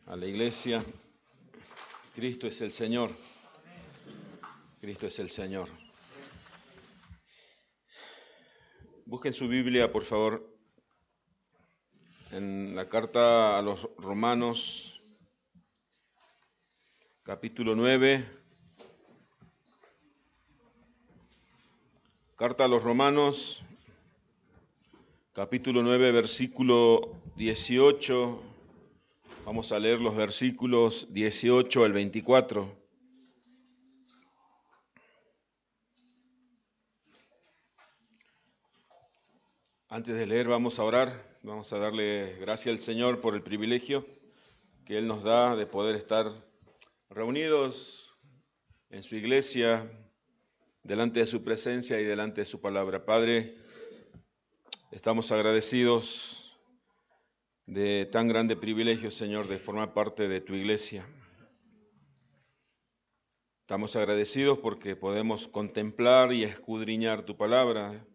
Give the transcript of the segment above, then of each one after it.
a la iglesia. Cristo es el Señor. Cristo es el Señor. Busquen su Biblia, por favor, en la carta a los Romanos, capítulo 9. Carta a los Romanos, capítulo 9, versículo 18. Vamos a leer los versículos 18 al 24. Antes de leer, vamos a orar. Vamos a darle gracias al Señor por el privilegio que Él nos da de poder estar reunidos en su iglesia, delante de su presencia y delante de su palabra. Padre, estamos agradecidos de tan grande privilegio, Señor, de formar parte de tu iglesia. Estamos agradecidos porque podemos contemplar y escudriñar tu palabra,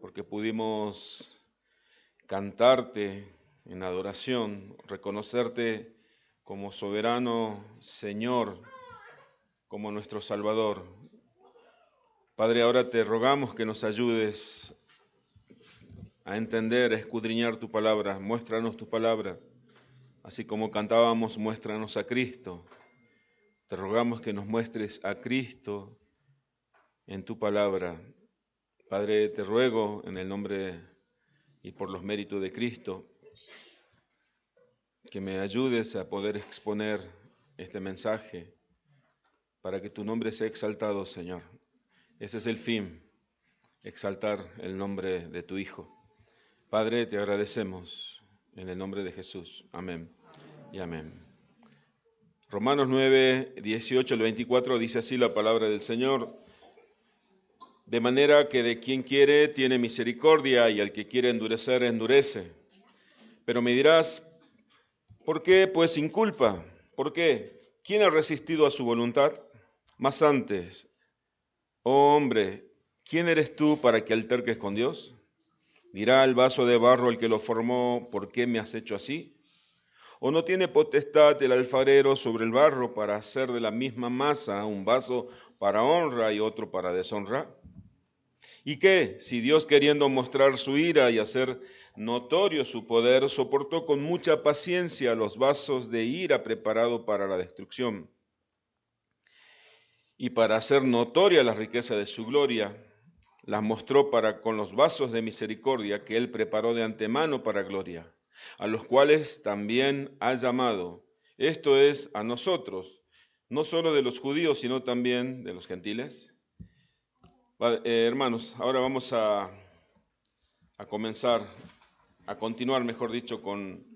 porque pudimos cantarte en adoración, reconocerte como soberano Señor, como nuestro Salvador. Padre, ahora te rogamos que nos ayudes a entender, a escudriñar tu palabra. Muéstranos tu palabra, así como cantábamos, muéstranos a Cristo. Te rogamos que nos muestres a Cristo en tu palabra. Padre, te ruego en el nombre y por los méritos de Cristo, que me ayudes a poder exponer este mensaje para que tu nombre sea exaltado, Señor. Ese es el fin, exaltar el nombre de tu Hijo. Padre, te agradecemos en el nombre de Jesús. Amén y amén. Romanos 9, 18 al 24 dice así la palabra del Señor. De manera que de quien quiere tiene misericordia y al que quiere endurecer, endurece. Pero me dirás, ¿por qué pues sin culpa? ¿Por qué? ¿Quién ha resistido a su voluntad? Mas antes, oh hombre, ¿quién eres tú para que alterques con Dios? Dirá el vaso de barro el que lo formó, ¿por qué me has hecho así? ¿O no tiene potestad el alfarero sobre el barro para hacer de la misma masa un vaso para honra y otro para deshonra? ¿Y qué? Si Dios, queriendo mostrar su ira y hacer notorio su poder, soportó con mucha paciencia los vasos de ira preparados para la destrucción, y para hacer notoria la riqueza de su gloria, las mostró para con los vasos de misericordia que Él preparó de antemano para gloria, a los cuales también ha llamado, esto es, a nosotros, no solo de los judíos, sino también de los gentiles. Hermanos, ahora vamos a continuar, mejor dicho, con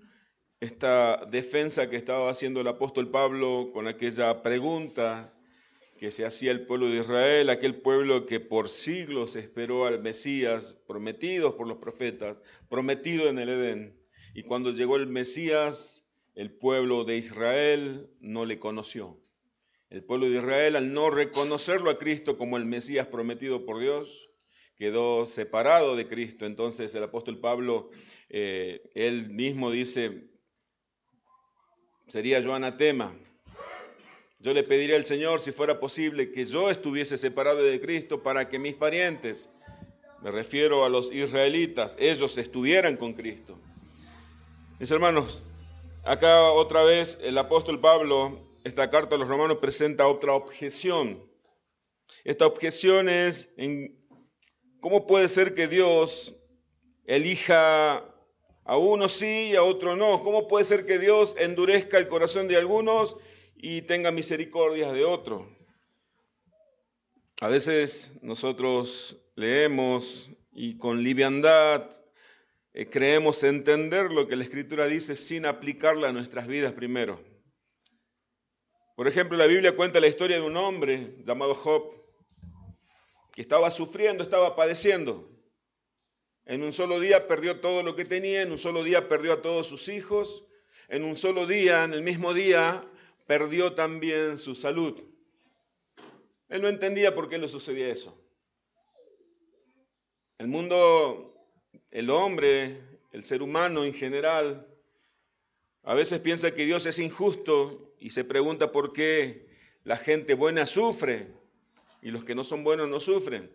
esta defensa que estaba haciendo el apóstol Pablo con aquella pregunta que se hacía el pueblo de Israel, aquel pueblo que por siglos esperó al Mesías, prometido por los profetas, prometido en el Edén. Y cuando llegó el Mesías, el pueblo de Israel no le conoció. El pueblo de Israel, al no reconocerlo a Cristo como el Mesías prometido por Dios, quedó separado de Cristo. Entonces el apóstol Pablo, él mismo dice, sería yo anatema. Yo le pediría al Señor, si fuera posible, que yo estuviese separado de Cristo para que mis parientes, me refiero a los israelitas, ellos estuvieran con Cristo. Mis hermanos, acá otra vez el apóstol Pablo, esta carta a los romanos presenta otra objeción. Esta objeción es, ¿cómo puede ser que Dios elija a unos sí y a otros no? ¿Cómo puede ser que Dios endurezca el corazón de algunos y tenga misericordia de otros? A veces nosotros leemos y con liviandad creemos entender lo que la Escritura dice sin aplicarla a nuestras vidas primero. Por ejemplo, la Biblia cuenta la historia de un hombre llamado Job, que estaba sufriendo, estaba padeciendo. En un solo día perdió todo lo que tenía, en un solo día perdió a todos sus hijos, en un solo día, en el mismo día, perdió también su salud. Él no entendía por qué le sucedía eso. El mundo, el hombre, el ser humano en general, A veces piensa que Dios es injusto y se pregunta por qué la gente buena sufre y los que no son buenos no sufren.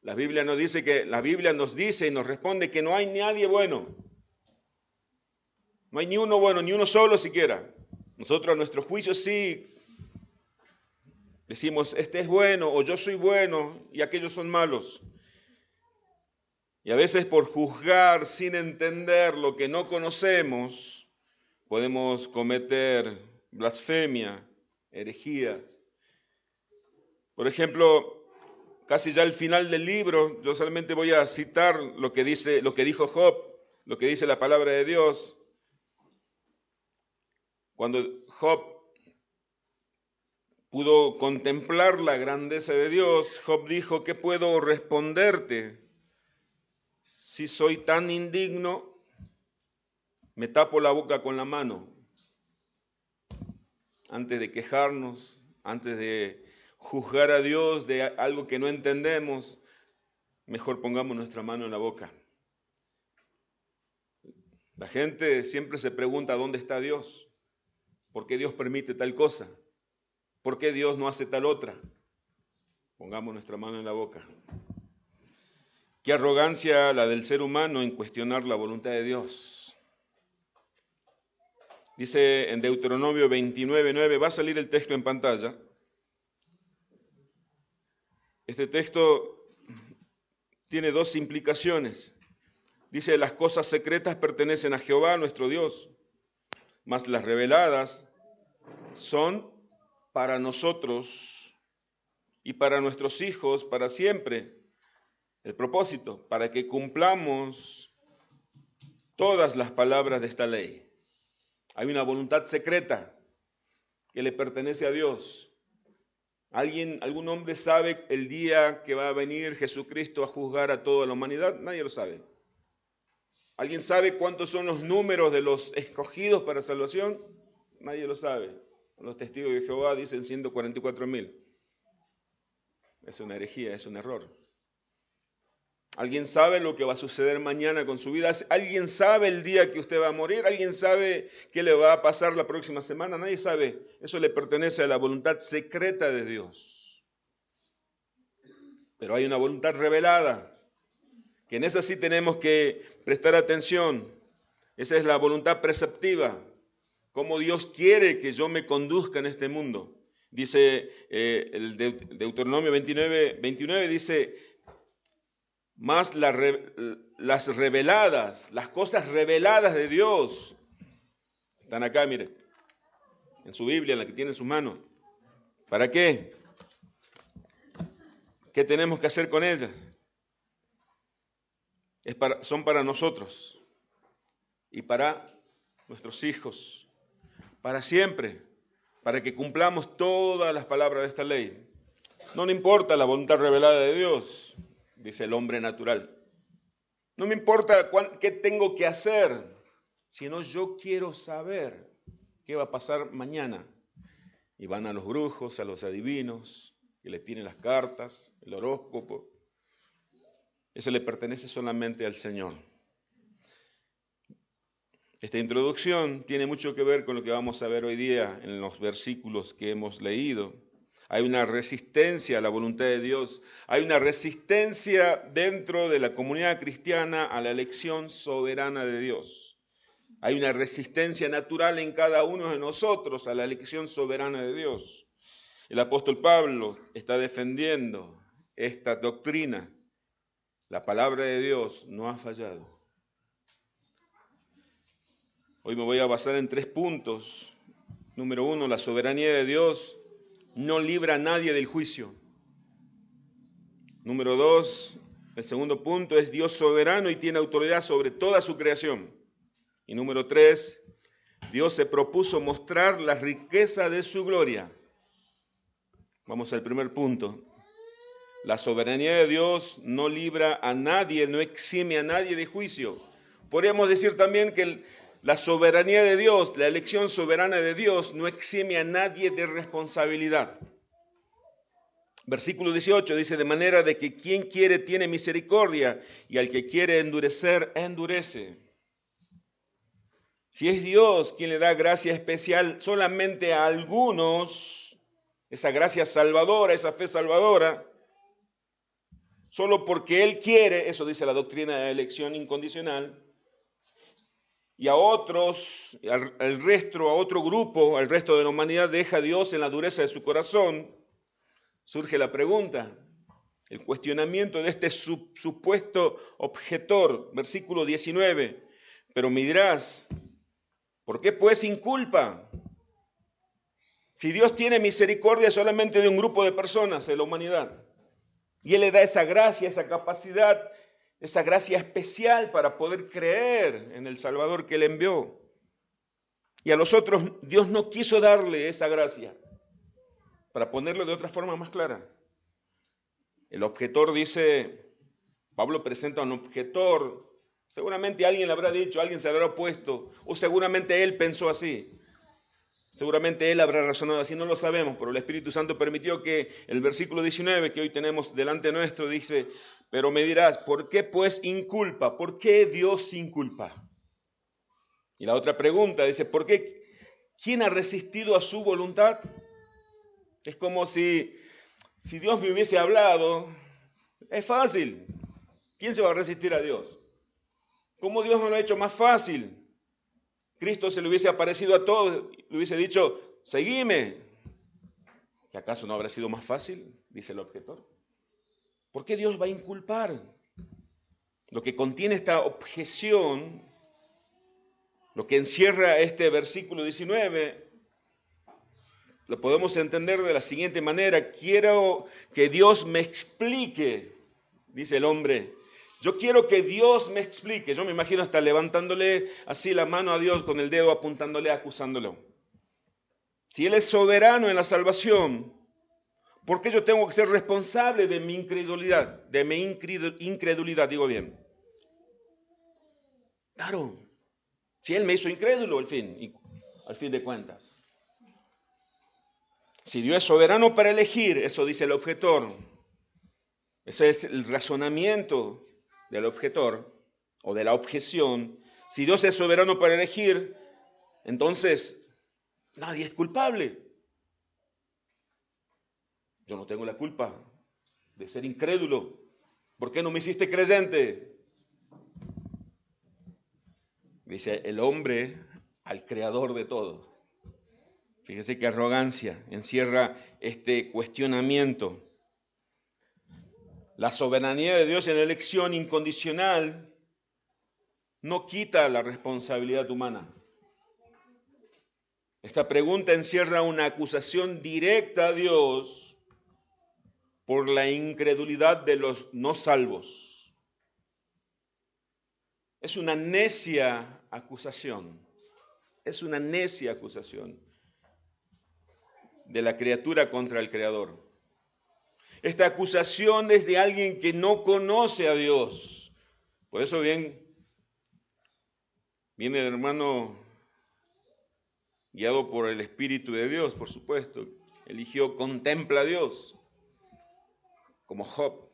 La Biblia nos dice y nos responde que no hay nadie bueno. No hay ni uno bueno, ni uno solo siquiera. Nosotros a nuestro juicio sí decimos, este es bueno o yo soy bueno y aquellos son malos. Y a veces por juzgar sin entender lo que no conocemos, podemos cometer blasfemia, herejías. Por ejemplo, casi ya al final del libro, yo solamente voy a citar lo que dijo Job, lo que dice la palabra de Dios. Cuando Job pudo contemplar la grandeza de Dios, Job dijo, ¿qué puedo responderte? Si soy tan indigno, me tapo la boca con la mano. Antes de quejarnos, antes de juzgar a Dios de algo que no entendemos, mejor pongamos nuestra mano en la boca. La gente siempre se pregunta, ¿dónde está Dios? ¿Por qué Dios permite tal cosa? ¿Por qué Dios no hace tal otra? Pongamos nuestra mano en la boca. Qué arrogancia la del ser humano en cuestionar la voluntad de Dios. Dice en Deuteronomio 29:9, va a salir el texto en pantalla. Este texto tiene dos implicaciones. Dice, las cosas secretas pertenecen a Jehová, nuestro Dios, mas las reveladas son para nosotros y para nuestros hijos para siempre. El propósito, para que cumplamos todas las palabras de esta ley. Hay una voluntad secreta que le pertenece a Dios. ¿Algún hombre sabe el día que va a venir Jesucristo a juzgar a toda la humanidad? Nadie lo sabe. ¿Alguien sabe cuántos son los números de los escogidos para salvación? Nadie lo sabe. Los testigos de Jehová dicen 144,000. Es una herejía, es un error. ¿Alguien sabe lo que va a suceder mañana con su vida? ¿Alguien sabe el día que usted va a morir? ¿Alguien sabe qué le va a pasar la próxima semana? Nadie sabe. Eso le pertenece a la voluntad secreta de Dios. Pero hay una voluntad revelada, que en esa sí tenemos que prestar atención. Esa es la voluntad preceptiva. Cómo Dios quiere que yo me conduzca en este mundo. Dice el Deuteronomio 29, dice, más las reveladas, las cosas reveladas de Dios, están acá, mire, en su Biblia, en la que tiene en sus manos. ¿Para qué? ¿Qué tenemos que hacer con ellas? Son para nosotros y para nuestros hijos, para siempre, para que cumplamos todas las palabras de esta ley. No me importa la voluntad revelada de Dios, dice el hombre natural. No me importa qué tengo que hacer, sino yo quiero saber qué va a pasar mañana. Y van a los brujos, a los adivinos, que les tienen las cartas, el horóscopo. Eso le pertenece solamente al Señor. Esta introducción tiene mucho que ver con lo que vamos a ver hoy día en los versículos que hemos leído. Hay una resistencia a la voluntad de Dios. Hay una resistencia dentro de la comunidad cristiana a la elección soberana de Dios. Hay una resistencia natural en cada uno de nosotros a la elección soberana de Dios. El apóstol Pablo está defendiendo esta doctrina. La palabra de Dios no ha fallado. Hoy me voy a basar en 3 puntos. Número 1, la soberanía de Dios no libra a nadie del juicio. Número 2, el segundo punto es Dios soberano y tiene autoridad sobre toda su creación. Y número 3, Dios se propuso mostrar la riqueza de su gloria. Vamos al primer punto. La soberanía de Dios no libra a nadie, no exime a nadie de juicio. Podríamos decir también que la soberanía de Dios, la elección soberana de Dios, no exime a nadie de responsabilidad. Versículo 18 dice, de manera de que quien quiere tiene misericordia, y al que quiere endurecer, endurece. Si es Dios quien le da gracia especial solamente a algunos, esa gracia salvadora, esa fe salvadora, solo porque Él quiere, eso dice la doctrina de la elección incondicional, y a otros, al resto, a otro grupo, al resto de la humanidad, deja a Dios en la dureza de su corazón, surge la pregunta, el cuestionamiento de este supuesto objetor, versículo 19. Pero me dirás, ¿por qué pues inculpa? Si Dios tiene misericordia solamente de un grupo de personas de la humanidad, y Él le da esa gracia, esa capacidad, esa gracia especial para poder creer en el Salvador que Él envió. Y a los otros Dios no quiso darle esa gracia. Para ponerlo de otra forma más clara, el objetor dice, Pablo presenta un objetor, seguramente alguien le habrá dicho, alguien se habrá opuesto, o seguramente él pensó así. Seguramente él habrá razonado así, no lo sabemos, pero el Espíritu Santo permitió que el versículo 19 que hoy tenemos delante nuestro dice, pero me dirás, ¿por qué pues inculpa? ¿Por qué Dios inculpa? Y la otra pregunta dice, ¿por qué? ¿Quién ha resistido a su voluntad? Es como si Dios me hubiese hablado, es fácil. ¿Quién se va a resistir a Dios? ¿Cómo Dios no lo ha hecho más fácil? Cristo se le hubiese aparecido a todos, le hubiese dicho, seguime. ¿Que acaso no habrá sido más fácil? Dice el objetor. ¿Por qué Dios va a inculpar? Lo que contiene esta objeción, lo que encierra este versículo 19, lo podemos entender de la siguiente manera. Quiero que Dios me explique, dice el hombre. Yo quiero que Dios me explique. Yo me imagino hasta levantándole así la mano a Dios con el dedo apuntándole, acusándolo. Si Él es soberano en la salvación, ¿por qué yo tengo que ser responsable de mi incredulidad? De mi incredulidad, digo bien. Claro, si Él me hizo incrédulo al fin de cuentas. Si Dios es soberano para elegir, eso dice el objetor, ese es el razonamiento del objetor o de la objeción. Si Dios es soberano para elegir, entonces nadie es culpable. Yo no tengo la culpa de ser incrédulo. ¿Por qué no me hiciste creyente? Dice el hombre al creador de todo. Fíjese qué arrogancia encierra este cuestionamiento. La soberanía de Dios en la elección incondicional no quita la responsabilidad humana. Esta pregunta encierra una acusación directa a Dios por la incredulidad de los no salvos. Es una necia acusación. Es una necia acusación de la criatura contra el Creador. Esta acusación es de alguien que no conoce a Dios. Por eso viene el hermano guiado por el Espíritu de Dios, por supuesto. Eligió, contempla a Dios, como Job.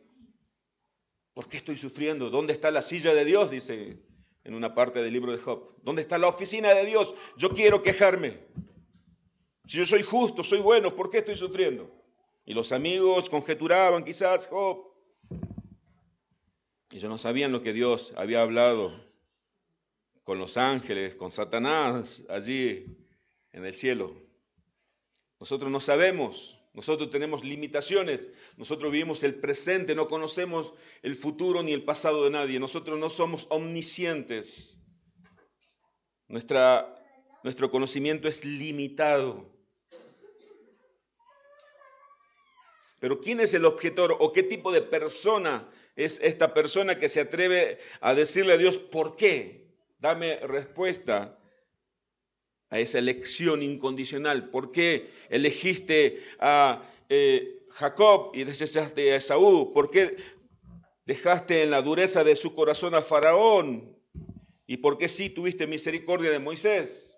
¿Por qué estoy sufriendo? ¿Dónde está la silla de Dios? Dice en una parte del libro de Job. ¿Dónde está la oficina de Dios? Yo quiero quejarme. Si yo soy justo, soy bueno, ¿por qué estoy sufriendo? Y los amigos conjeturaban quizás, Job. Ellos no sabían lo que Dios había hablado con los ángeles, con Satanás, allí en el cielo. Nosotros no sabemos, nosotros tenemos limitaciones, nosotros vivimos el presente, no conocemos el futuro ni el pasado de nadie, nosotros no somos omniscientes. Nuestro conocimiento es limitado. Pero ¿quién es el objetor o qué tipo de persona es esta persona que se atreve a decirle a Dios, ¿por qué? Dame respuesta a esa elección incondicional. ¿Por qué elegiste a Jacob y desechaste a Esaú? ¿Por qué dejaste en la dureza de su corazón a Faraón? ¿Y por qué sí tuviste misericordia de Moisés?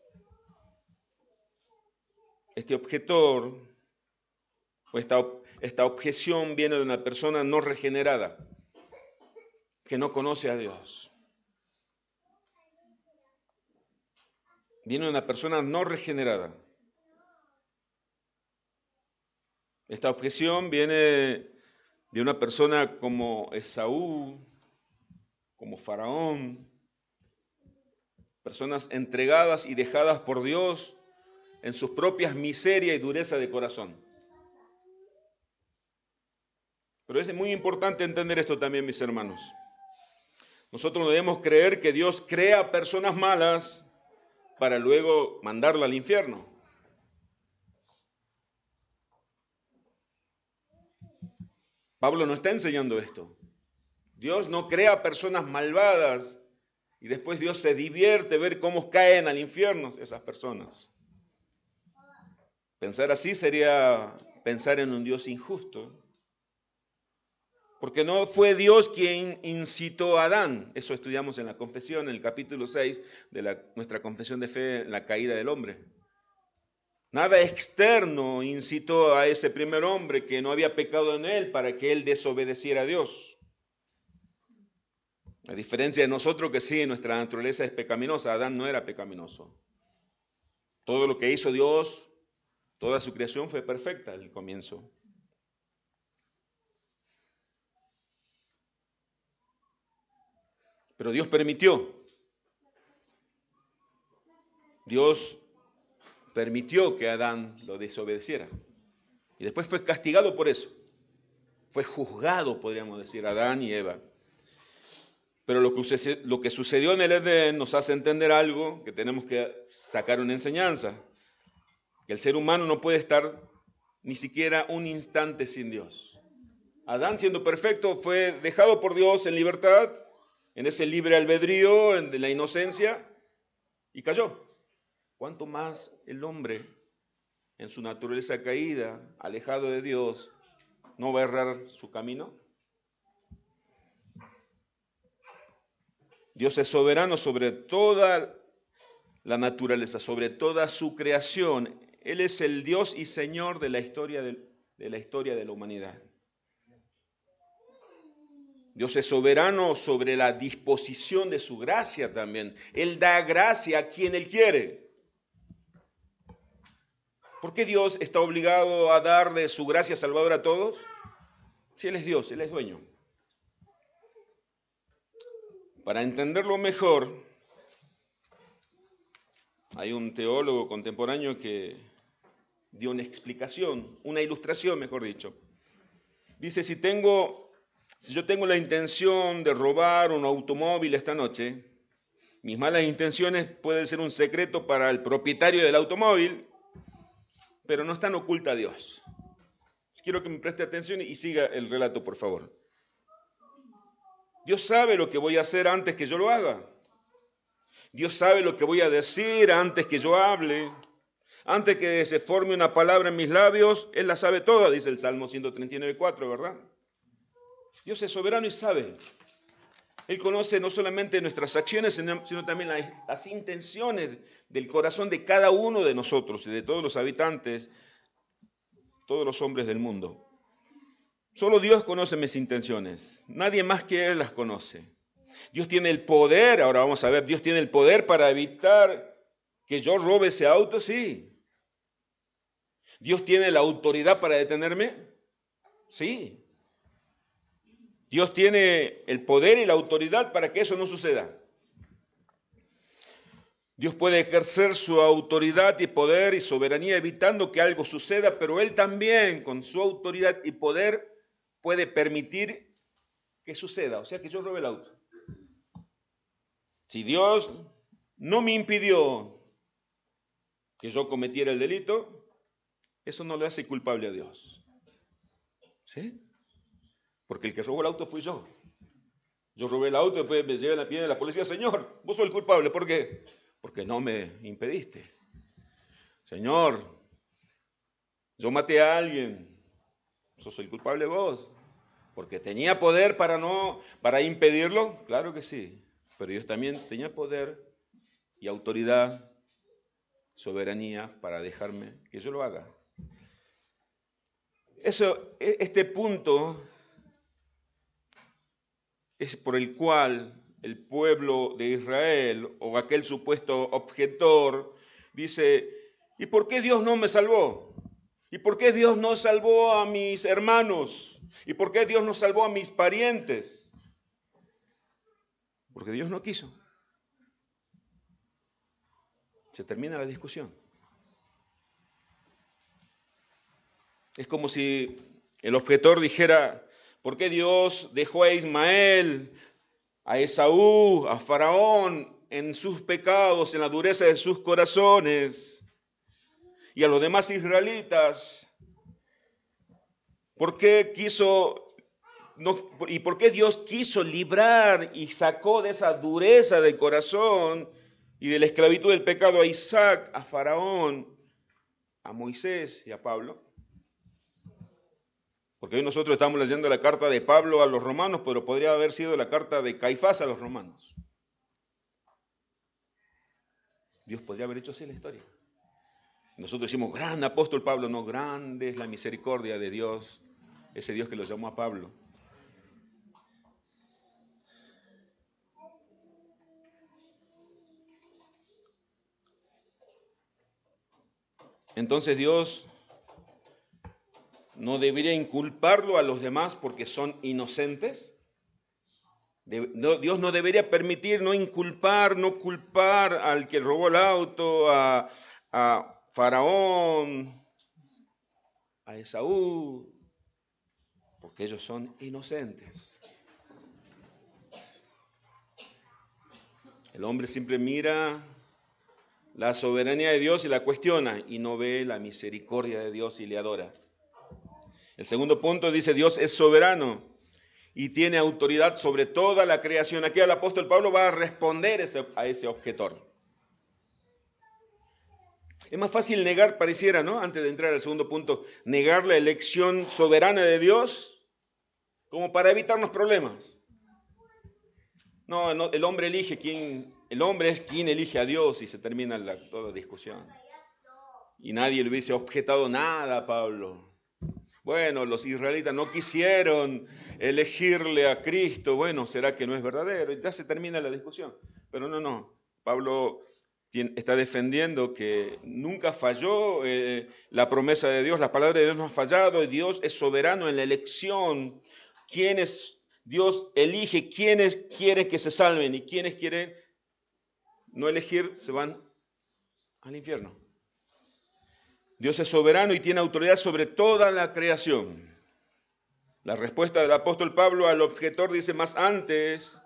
Este objetor, o esta objeción viene de una persona no regenerada, que no conoce a Dios. viene de una persona no regenerada. Esta objeción viene de una persona como Esaú, como Faraón, personas entregadas y dejadas por Dios en sus propias miserias y dureza de corazón. Pero es muy importante entender esto también, mis hermanos. Nosotros no debemos creer que Dios crea personas malas para luego mandarla al infierno. Pablo no está enseñando esto. Dios no crea personas malvadas y después Dios se divierte ver cómo caen al infierno esas personas. Pensar así sería pensar en un Dios injusto. Porque no fue Dios quien incitó a Adán. Eso estudiamos en la confesión, en el capítulo 6 de nuestra confesión de fe, en la caída del hombre. Nada externo incitó a ese primer hombre que no había pecado en él para que él desobedeciera a Dios. A diferencia de nosotros que sí, nuestra naturaleza es pecaminosa, Adán no era pecaminoso. Todo lo que hizo Dios, toda su creación fue perfecta al comienzo. Pero Dios permitió que Adán lo desobedeciera. Y después fue castigado por eso. Fue juzgado, podríamos decir, Adán y Eva. Pero lo que sucedió en el Edén nos hace entender algo que tenemos que sacar una enseñanza. Que el ser humano no puede estar ni siquiera un instante sin Dios. Adán, siendo perfecto, fue dejado por Dios en libertad, en ese libre albedrío, en la inocencia, y cayó. ¿Cuánto más el hombre, en su naturaleza caída, alejado de Dios, no va a errar su camino? Dios es soberano sobre toda la naturaleza, sobre toda su creación. Él es el Dios y Señor de la historia de la humanidad. Dios es soberano sobre la disposición de su gracia también. Él da gracia a quien Él quiere. ¿Por qué Dios está obligado a dar de su gracia salvadora a todos? Si Él es Dios, Él es dueño. Para entenderlo mejor, hay un teólogo contemporáneo que dio una explicación, una ilustración, mejor dicho. Dice, si yo tengo la intención de robar un automóvil esta noche, mis malas intenciones pueden ser un secreto para el propietario del automóvil, pero no están ocultas a Dios. Quiero que me preste atención y siga el relato, por favor. Dios sabe lo que voy a hacer antes que yo lo haga. Dios sabe lo que voy a decir antes que yo hable. Antes que se forme una palabra en mis labios, Él la sabe toda, dice el Salmo 139:4, ¿verdad? Dios es soberano y sabe. Él conoce no solamente nuestras acciones, sino también las intenciones del corazón de cada uno de nosotros y de todos los habitantes, todos los hombres del mundo. Solo Dios conoce mis intenciones, nadie más que Él las conoce. Dios tiene el poder, ahora vamos a ver, Dios tiene el poder para evitar que yo robe ese auto, sí. Dios tiene la autoridad para detenerme, sí. Dios tiene el poder y la autoridad para que eso no suceda. Dios puede ejercer su autoridad y poder y soberanía evitando que algo suceda, pero Él también, con su autoridad y poder, puede permitir que suceda, o sea, que yo robe el auto. Si Dios no me impidió que yo cometiera el delito, eso no le hace culpable a Dios. ¿Sí? Porque el que robó el auto fui yo. Yo robé el auto y después me llevan a pie de la policía. Señor, vos sos el culpable. ¿Por qué? Porque no me impediste. Señor, yo maté a alguien. ¿Sos el culpable vos? Porque tenía poder para impedirlo. Claro que sí. Pero Dios también tenía poder y autoridad, soberanía para dejarme que yo lo haga. Este punto es por el cual el pueblo de Israel o aquel supuesto objetor, dice, ¿y por qué Dios no me salvó? ¿Y por qué Dios no salvó a mis hermanos? ¿Y por qué Dios no salvó a mis parientes? Porque Dios no quiso. Se termina la discusión. Es como si el objetor dijera, ¿por qué Dios dejó a Ismael, a Esaú, a Faraón en sus pecados, en la dureza de sus corazones, y a los demás israelitas? ¿Por qué por qué Dios quiso librar y sacó de esa dureza del corazón y de la esclavitud del pecado a Isaac, a Faraón, a Moisés y a Pablo? Porque hoy nosotros estamos leyendo la carta de Pablo a los romanos, pero podría haber sido la carta de Caifás a los romanos. Dios podría haber hecho así la historia. Nosotros decimos, gran apóstol Pablo. No, grande es la misericordia de Dios, ese Dios que lo llamó a Pablo. Entonces Dios no debería inculparlo a los demás porque son inocentes. Dios no debería permitir no culpar al que robó el auto, a Faraón, a Esaú, porque ellos son inocentes. El hombre siempre mira la soberanía de Dios y la cuestiona y no ve la misericordia de Dios y le adora. El segundo punto dice, Dios es soberano y tiene autoridad sobre toda la creación. Aquí el apóstol Pablo va a responder a ese objetor. Es más fácil negar, pareciera, ¿no? Antes de entrar al segundo punto, negar la elección soberana de Dios como para evitarnos problemas. No, el hombre es quien elige a Dios y se termina toda discusión. Y nadie le hubiese objetado nada a Pablo. Bueno, los israelitas no quisieron elegirle a Cristo. Bueno, ¿será que no es verdadero? Ya se termina la discusión. Pero no. Pablo está defendiendo que nunca falló la promesa de Dios. La palabra de Dios no ha fallado. Dios es soberano en la elección. Dios elige quiénes quiere que se salven y quienes quieren no elegir se van al infierno. Dios es soberano y tiene autoridad sobre toda la creación. La respuesta del apóstol Pablo al objetor dice más antes,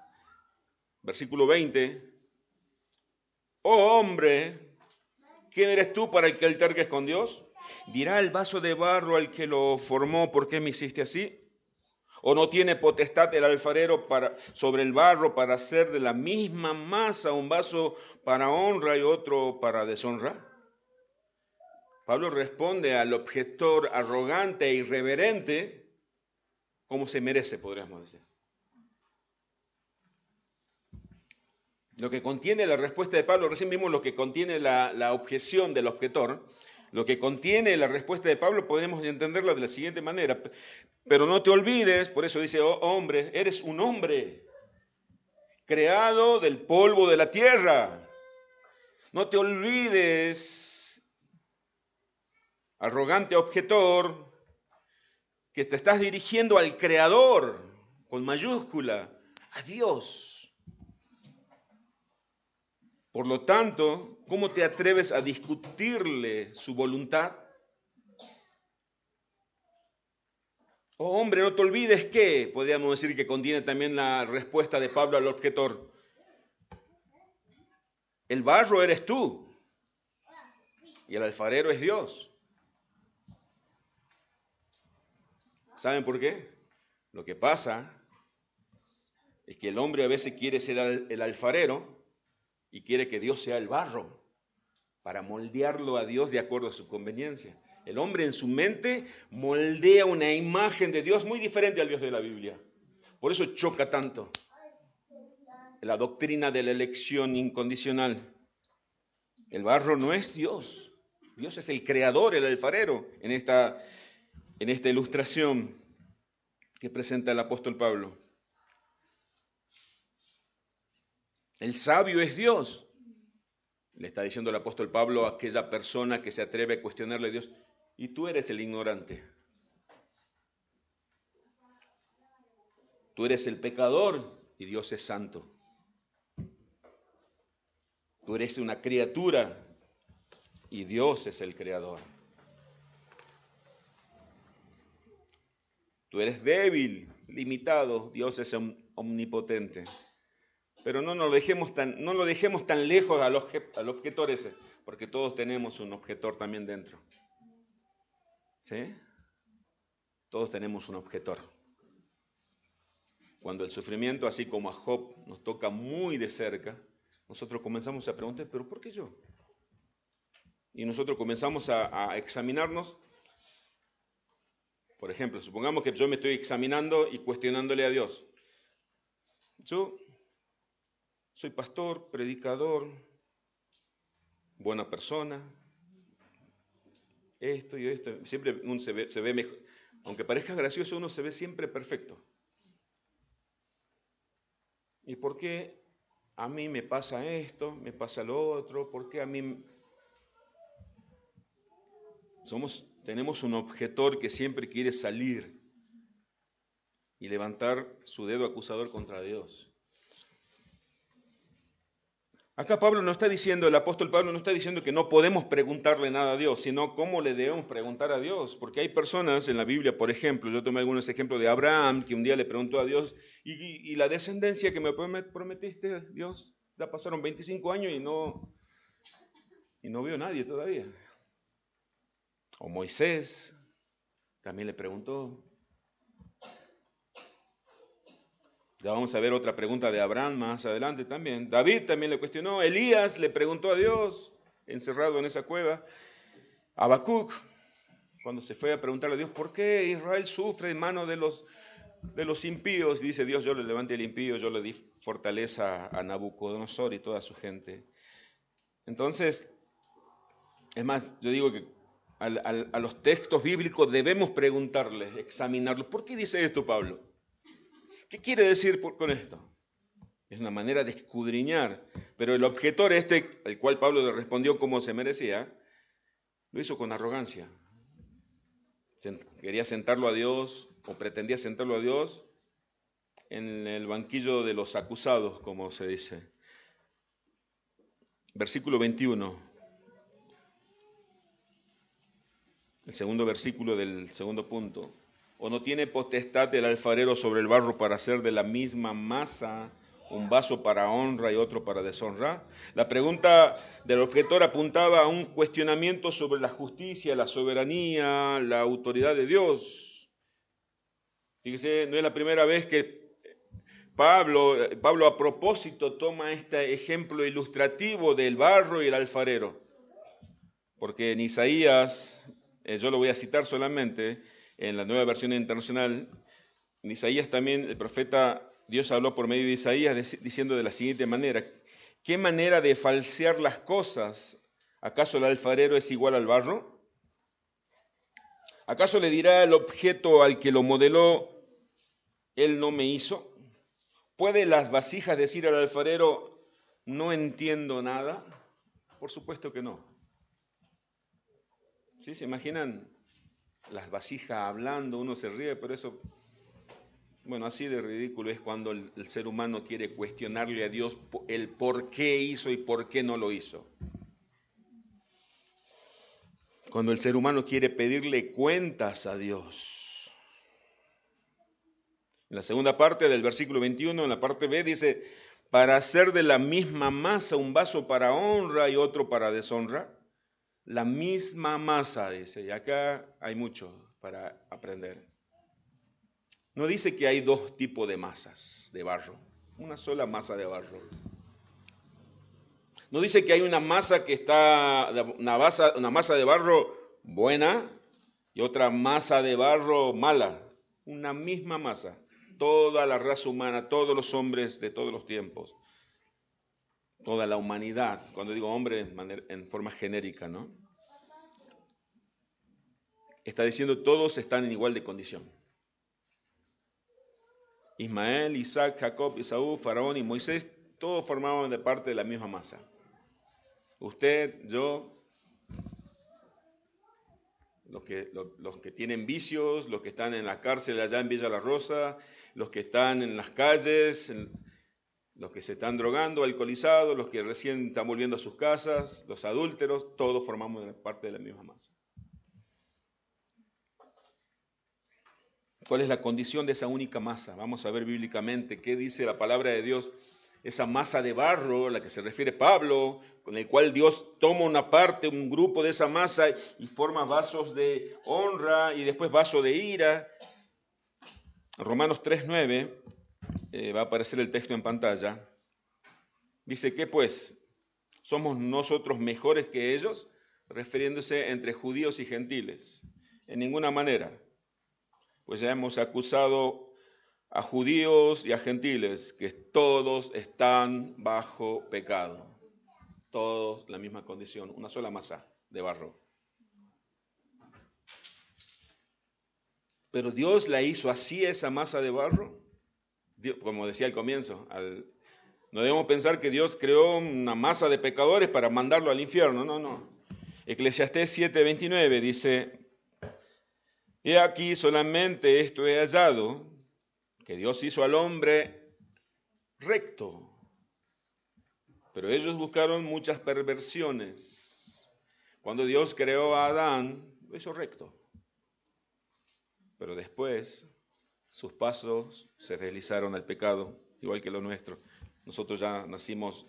versículo 20, oh hombre, ¿quién eres tú para el que alterques con Dios? ¿Dirá el vaso de barro al que lo formó, ¿por qué me hiciste así? ¿O no tiene potestad el alfarero sobre el barro para hacer de la misma masa un vaso para honra y otro para deshonra? Pablo responde al objetor arrogante e irreverente como se merece, podríamos decir. Lo que contiene la respuesta de Pablo, recién vimos lo que contiene la objeción del objetor. Lo que contiene la respuesta de Pablo podemos entenderla de la siguiente manera. Pero no te olvides, por eso dice, oh hombre, eres un hombre creado del polvo de la tierra. No te olvides, arrogante objetor, que te estás dirigiendo al Creador, con mayúscula, a Dios. Por lo tanto, ¿cómo te atreves a discutirle su voluntad? Oh hombre, no te olvides que, podríamos decir que contiene también la respuesta de Pablo al objetor. El barro eres tú y el alfarero es Dios. ¿Saben por qué? Lo que pasa es que el hombre a veces quiere ser el alfarero y quiere que Dios sea el barro para moldearlo a Dios de acuerdo a su conveniencia. El hombre en su mente moldea una imagen de Dios muy diferente al Dios de la Biblia. Por eso choca tanto la doctrina de la elección incondicional. El barro no es Dios. Dios es el creador, el alfarero, en esta ilustración que presenta el apóstol Pablo. El sabio es Dios. Le está diciendo el apóstol Pablo a aquella persona que se atreve a cuestionarle a Dios. Y tú eres el ignorante. Tú eres el pecador y Dios es santo. Tú eres una criatura y Dios es el creador. Tú eres débil, limitado, Dios es omnipotente. Pero no lo dejemos tan lejos al objetor ese, porque todos tenemos un objetor también dentro. ¿Sí? Todos tenemos un objetor. Cuando el sufrimiento, así como a Job, nos toca muy de cerca, nosotros comenzamos a preguntar, ¿pero por qué yo? Y nosotros comenzamos a examinarnos. Por ejemplo, supongamos que yo me estoy examinando y cuestionándole a Dios. Yo soy pastor, predicador, buena persona, esto y esto. Siempre uno se ve mejor. Aunque parezca gracioso, uno se ve siempre perfecto. ¿Y por qué a mí me pasa esto, me pasa lo otro? ¿Por qué a mí? Tenemos un objetor que siempre quiere salir y levantar su dedo acusador contra Dios. Acá Pablo no está diciendo, el apóstol Pablo no está diciendo que no podemos preguntarle nada a Dios, sino cómo le debemos preguntar a Dios. Porque hay personas en la Biblia, por ejemplo, yo tomé algunos ejemplos de Abraham, que un día le preguntó a Dios, y la descendencia que me prometiste, Dios, ya pasaron 25 años y no veo a nadie todavía. O Moisés también le preguntó. Ya vamos a ver otra pregunta de Abraham más adelante también. David también le cuestionó. Elías le preguntó a Dios, encerrado en esa cueva. Habacuc, cuando se fue a preguntarle a Dios, ¿por qué Israel sufre en manos de los impíos? Dice Dios, yo le levanté al impío, yo le di fortaleza a Nabucodonosor y toda su gente. Entonces, es más, yo digo que a los textos bíblicos debemos preguntarles, examinarlos. ¿Por qué dice esto Pablo? ¿Qué quiere decir con esto? Es una manera de escudriñar, pero el objetor al cual Pablo le respondió como se merecía, lo hizo con arrogancia. Quería sentarlo a Dios, o pretendía sentarlo a Dios, en el banquillo de los acusados, como se dice. Versículo 21. El segundo versículo del segundo punto. ¿O no tiene potestad el alfarero sobre el barro para hacer de la misma masa un vaso para honra y otro para deshonra? La pregunta del objetor apuntaba a un cuestionamiento sobre la justicia, la soberanía, la autoridad de Dios. Fíjese, no es la primera vez que Pablo a propósito toma este ejemplo ilustrativo del barro y el alfarero. Porque en Isaías, yo lo voy a citar solamente, en la Nueva Versión Internacional, en Isaías también el profeta, Dios habló por medio de Isaías diciendo de la siguiente manera: ¿qué manera de falsear las cosas? ¿Acaso el alfarero es igual al barro? ¿Acaso le dirá el objeto al que lo modeló, él no me hizo? ¿Puede las vasijas decir al alfarero, no entiendo nada? Por supuesto que no. ¿Sí? ¿Se imaginan las vasijas hablando? Uno se ríe, pero eso, bueno, así de ridículo es cuando el ser humano quiere cuestionarle a Dios el por qué hizo y por qué no lo hizo. Cuando el ser humano quiere pedirle cuentas a Dios. En la segunda parte del versículo 21, en la parte B, dice, para hacer de la misma masa un vaso para honra y otro para deshonra. La misma masa, dice, y acá hay mucho para aprender. No dice que hay dos tipos de masas de barro, una sola masa de barro. No dice que hay una masa que está, una masa de barro buena y otra masa de barro mala. Una misma masa. Toda la raza humana, todos los hombres de todos los tiempos, toda la humanidad, cuando digo hombre en forma genérica, ¿no? Está diciendo todos están en igual de condición. Ismael, Isaac, Jacob, Esaú, Faraón y Moisés todos formaban de parte de la misma masa. Usted, yo, los que tienen vicios, los que están en la cárcel allá en Villa La Rosa, los que están en las calles, los que se están drogando, alcoholizados, los que recién están volviendo a sus casas, los adúlteros, todos formamos parte de la misma masa. ¿Cuál es la condición de esa única masa? Vamos a ver bíblicamente qué dice la palabra de Dios. Esa masa de barro a la que se refiere Pablo, con el cual Dios toma una parte, un grupo de esa masa y forma vasos de honra y después vasos de ira. Romanos 3:9, va a aparecer el texto en pantalla. Dice que pues, ¿somos nosotros mejores que ellos? Refiriéndose entre judíos y gentiles. En ninguna manera. Pues ya hemos acusado a judíos y a gentiles que todos están bajo pecado. Todos la misma condición, una sola masa de barro. Pero Dios la hizo así, esa masa de barro. Dios, como decía al comienzo, no debemos pensar que Dios creó una masa de pecadores para mandarlo al infierno, no. Eclesiastés 7:29 dice: he aquí solamente esto he hallado, que Dios hizo al hombre recto, pero ellos buscaron muchas perversiones. Cuando Dios creó a Adán, lo hizo recto, pero después sus pasos se deslizaron al pecado, igual que lo nuestro. Nosotros ya nacimos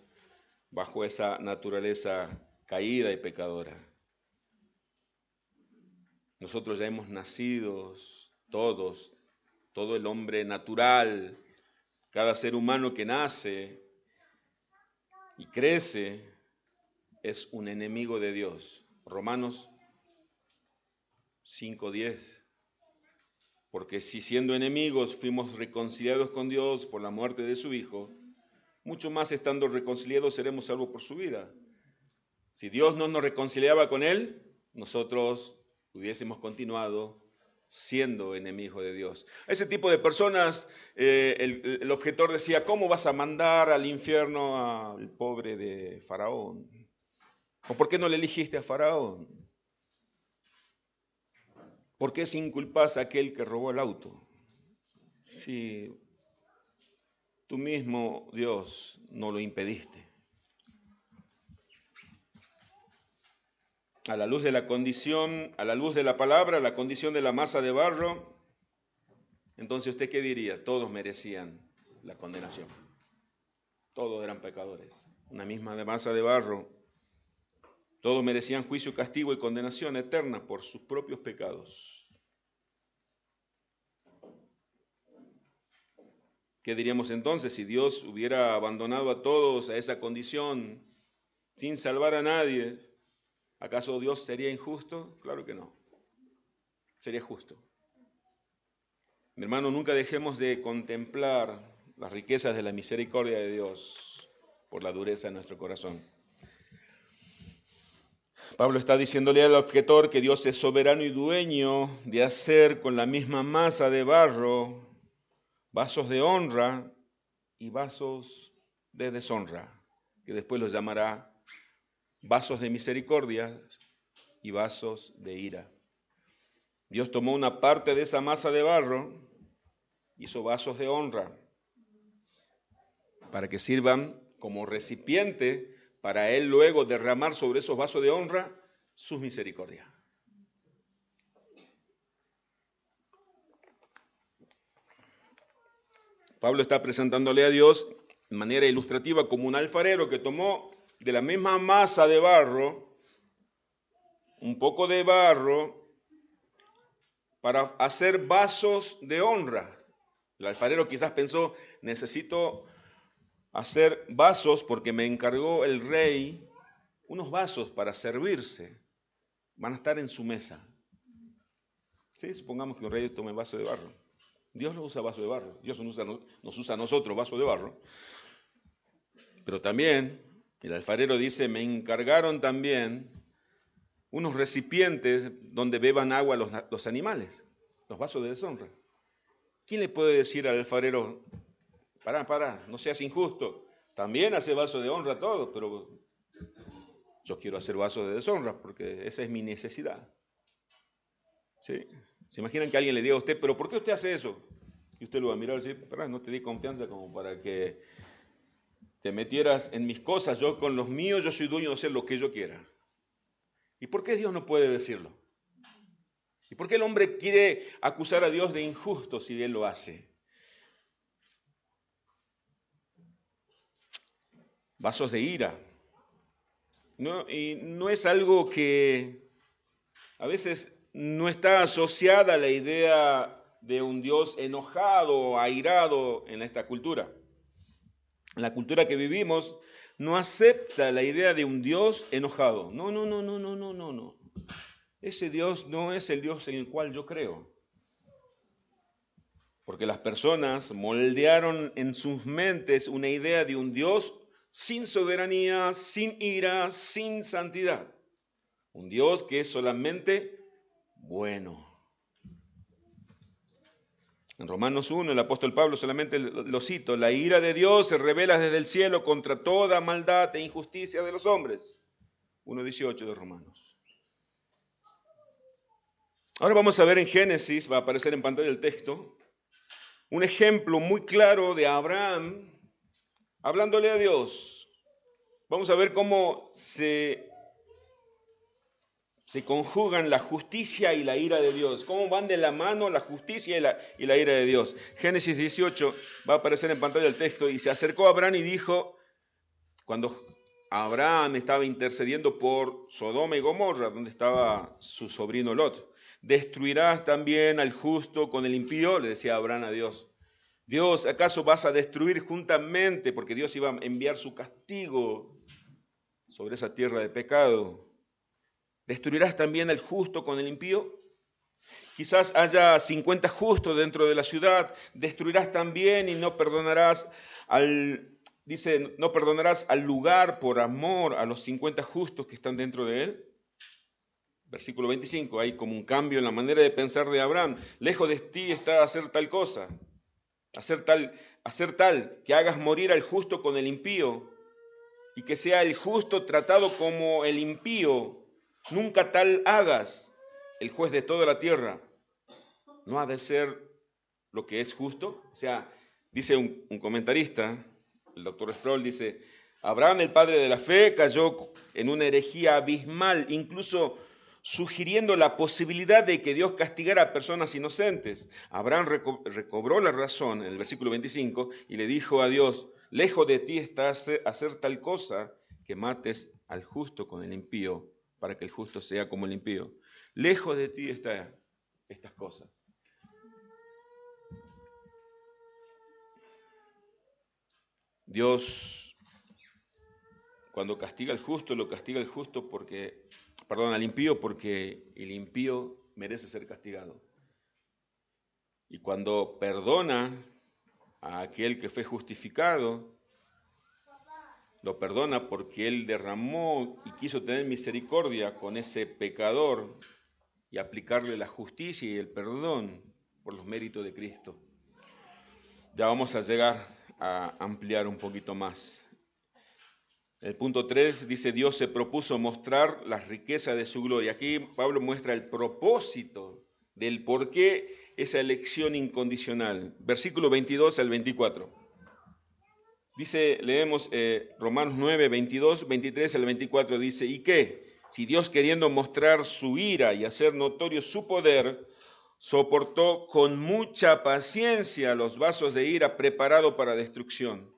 bajo esa naturaleza caída y pecadora. Nosotros ya hemos nacido todos, todo el hombre natural, cada ser humano que nace y crece es un enemigo de Dios. Romanos 5:10. Porque si siendo enemigos fuimos reconciliados con Dios por la muerte de su Hijo, mucho más estando reconciliados seremos salvos por su vida. Si Dios no nos reconciliaba con Él, nosotros hubiésemos continuado siendo enemigos de Dios. A ese tipo de personas, el objetor decía: ¿cómo vas a mandar al infierno al pobre de Faraón? ¿O por qué no le eligiste a Faraón? ¿Por qué se inculpas a aquel que robó el auto? Si tú mismo, Dios, no lo impediste. A la luz de la condición, a la luz de la palabra, la condición de la masa de barro, entonces ¿usted qué diría? Todos merecían la condenación. Todos eran pecadores. Una misma masa de barro. Todos merecían juicio, castigo y condenación eterna por sus propios pecados. ¿Qué diríamos entonces si Dios hubiera abandonado a todos a esa condición sin salvar a nadie? ¿Acaso Dios sería injusto? Claro que no. Sería justo. Mi hermano, nunca dejemos de contemplar las riquezas de la misericordia de Dios por la dureza de nuestro corazón. Pablo está diciéndole al objetor que Dios es soberano y dueño de hacer con la misma masa de barro vasos de honra y vasos de deshonra, que después los llamará vasos de misericordia y vasos de ira. Dios tomó una parte de esa masa de barro, hizo vasos de honra, para que sirvan como recipiente para Él luego derramar sobre esos vasos de honra su misericordia. Pablo está presentándole a Dios de manera ilustrativa como un alfarero que tomó de la misma masa de barro un poco de barro para hacer vasos de honra. El alfarero quizás pensó: necesito hacer vasos porque me encargó el rey unos vasos para servirse. Van a estar en su mesa. ¿Sí? Supongamos que un rey tome vaso de barro. Dios no usa vaso de barro. Dios nos usa a nosotros vaso de barro. Pero también el alfarero dice: me encargaron también unos recipientes donde beban agua los animales, los vasos de deshonra. ¿Quién le puede decir al alfarero: pará, no seas injusto, También hace vaso de honra todo, pero yo quiero hacer vaso de deshonra porque esa es mi necesidad. ¿Sí? ¿Se imaginan que alguien le diga a usted, pero ¿por qué usted hace eso? Y usted lo va a mirar y decir, pero no te di confianza como para que te metieras en mis cosas, yo con los míos, yo soy dueño de hacer lo que yo quiera. ¿Y por qué Dios no puede decirlo? ¿Y por qué el hombre quiere acusar a Dios de injusto si Él lo hace? Vasos de ira. Y no es algo que a veces no está asociada a la idea de un Dios enojado, airado en esta cultura. La cultura que vivimos no acepta la idea de un Dios enojado. No, no, no, no, no, no, no, no. Ese Dios no es el Dios en el cual yo creo. Porque las personas moldearon en sus mentes una idea de un Dios sin soberanía, sin ira, sin santidad. Un Dios que es solamente bueno. En Romanos 1, el apóstol Pablo solamente lo cito, la ira de Dios se revela desde el cielo contra toda maldad e injusticia de los hombres. 1:18 de Romanos. Ahora vamos a ver en Génesis, va a aparecer en pantalla el texto, un ejemplo muy claro de Abraham hablándole a Dios. Vamos a ver cómo se conjugan la justicia y la ira de Dios, cómo van de la mano la justicia y la ira de Dios. Génesis 18, va a aparecer en pantalla el texto, y se acercó a Abraham y dijo, cuando Abraham estaba intercediendo por Sodoma y Gomorra, donde estaba su sobrino Lot, ¿destruirás también al justo con el impío? Le decía Abraham a Dios. Dios, ¿acaso vas a destruir juntamente? Porque Dios iba a enviar su castigo sobre esa tierra de pecado. ¿Destruirás también al justo con el impío? Quizás haya 50 justos dentro de la ciudad. ¿Destruirás también y no perdonarás no perdonarás al lugar por amor a los 50 justos que están dentro de él? Versículo 25, hay como un cambio en la manera de pensar de Abraham. Lejos de ti está hacer tal cosa, hacer tal, que hagas morir al justo con el impío, y que sea el justo tratado como el impío. Nunca tal hagas, el juez de toda la tierra. ¿No ha de ser lo que es justo? O sea, dice un comentarista, el doctor Sproul, dice, Abraham, el padre de la fe, cayó en una herejía abismal, incluso sugiriendo la posibilidad de que Dios castigara a personas inocentes. Abraham recobró la razón en el versículo 25 y le dijo a Dios, lejos de ti está hacer tal cosa que mates al justo con el impío, para que el justo sea como el impío. Lejos de ti están estas cosas. Dios, cuando castiga al justo, lo castiga al impío, porque el impío merece ser castigado. Y cuando perdona a aquel que fue justificado, lo perdona porque él derramó y quiso tener misericordia con ese pecador y aplicarle la justicia y el perdón por los méritos de Cristo. Ya vamos a llegar a ampliar un poquito más. El punto 3 dice, Dios se propuso mostrar la riqueza de su gloria. Aquí Pablo muestra el propósito del por qué esa elección incondicional. Versículo 22 al 24. Dice, leemos Romanos 9, 22, 23 al 24, dice, ¿y qué? Si Dios, queriendo mostrar su ira y hacer notorio su poder, soportó con mucha paciencia los vasos de ira preparados para destrucción,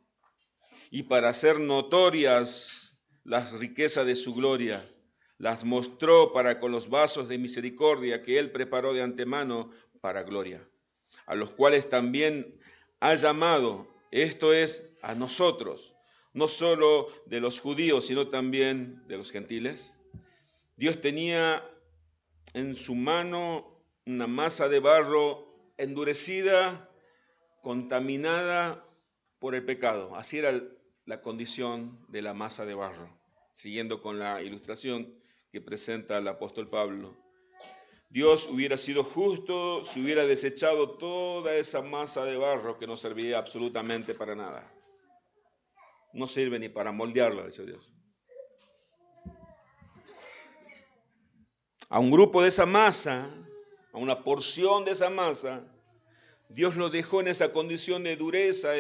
y para hacer notorias las riquezas de su gloria, las mostró para con los vasos de misericordia que él preparó de antemano para gloria, a los cuales también ha llamado, esto es, a nosotros, no solo de los judíos, sino también de los gentiles. Dios tenía en su mano una masa de barro endurecida, contaminada por el pecado. Así era la condición de la masa de barro, siguiendo con la ilustración que presenta el apóstol Pablo. Dios hubiera sido justo si hubiera desechado toda esa masa de barro que no servía absolutamente para nada. no sirve ni para moldearla, dice Dios. A un grupo de esa masa, a una porción de esa masa, Dios lo dejó en esa condición de dureza